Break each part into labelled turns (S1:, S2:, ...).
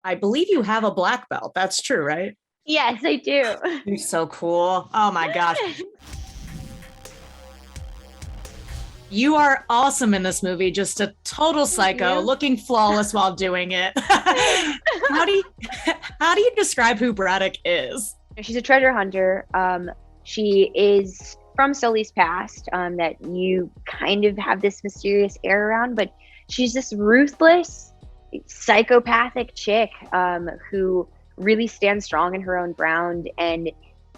S1: I believe you have a black belt. That's true, right?
S2: Yes, I do.
S1: You're so cool. Oh my gosh. You are awesome in this movie. Just a total
S2: Thank
S1: psycho,
S2: you.
S1: looking flawless while doing it. how do you how do you describe who Braddock is?
S2: She's a treasure hunter. She is from Sully's past, that you kind of have this mysterious air around, but she's this ruthless, psychopathic chick who really stands strong in her own ground and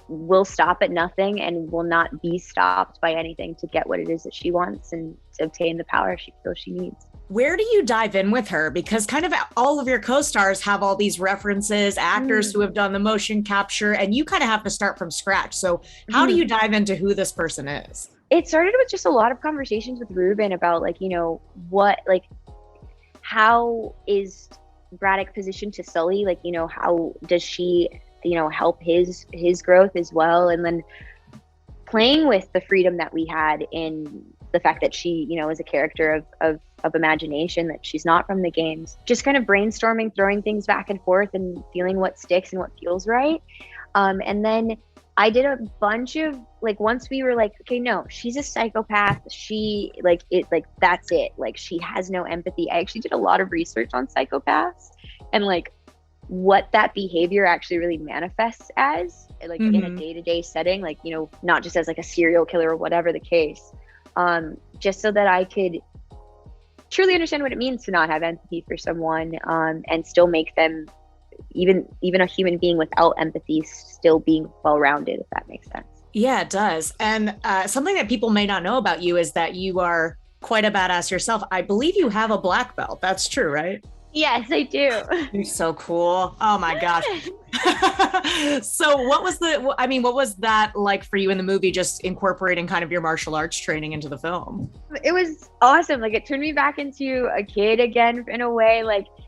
S2: will stop at nothing and will not be stopped by anything to get what it is that she wants and to obtain the power she feels she needs.
S1: Where do you dive in with her? Because kind of all of your co-stars have all these references, actors who have done the motion capture, and you kind of have to start from scratch. So how do you dive into who this person is?
S2: It started with just a lot of conversations with Ruben about how is Braddock positioned to Sully? How does she, help his growth as well? And then playing with the freedom that we had in the fact that she, is a character of imagination, that she's not from the games, just kind of brainstorming, throwing things back and forth and feeling what sticks and what feels right. And then I did a bunch of once we were like, okay, no, she's a psychopath. She that's it. She has no empathy. I actually did a lot of research on psychopaths and what that behavior actually really manifests as in a day-to-day setting, not just as a serial killer or whatever the case, just so that I could truly understand what it means to not have empathy for someone, and still make them, even a human being without empathy, still being well-rounded, if that makes sense.
S1: Yeah, it does. And something that people may not know about you is that you are quite a badass yourself. I believe you have a black belt. That's true, right?
S2: Yes, I do.
S1: You're so cool. Oh my gosh. So what was that like for you in the movie, just incorporating kind of your martial arts training into the film?
S2: It was awesome. It turned me back into a kid again in a way.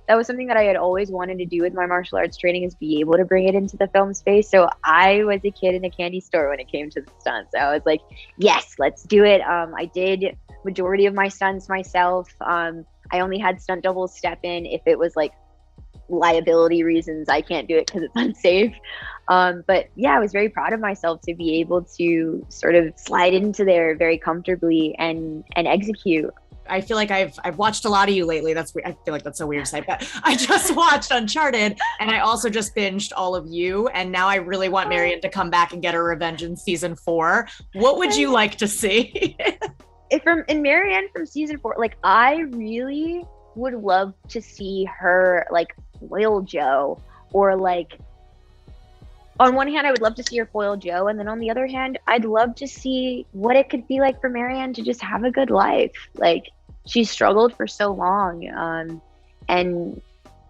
S2: That was something that I had always wanted to do with my martial arts training, is be able to bring it into the film space. So I was a kid in a candy store when it came to the stunts. I was like, yes, let's do it. I did majority of my stunts myself. I only had stunt doubles step in if it was liability reasons. I can't do it because it's unsafe. But yeah, I was very proud of myself to be able to sort of slide into there very comfortably and execute.
S1: I feel like I've watched a lot of you lately. I feel like that's so weird to say, but I just watched Uncharted, and I also just binged all of you. And now I really want Marion to come back and get her revenge in season 4. What would you like to see?
S2: In Marianne from season 4, I really would love to see her foil Joe, or on one hand I would love to see her foil Joe, and then on the other hand I'd love to see what it could be like for Marianne to just have a good life. She's struggled for so long, and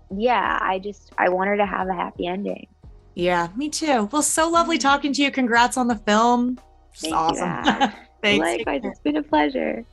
S2: yeah, I want her to have a happy ending.
S1: Yeah, me too. Well, so lovely talking to you. Congrats on the film. It's awesome.
S2: Thanks. Likewise, it's been a pleasure.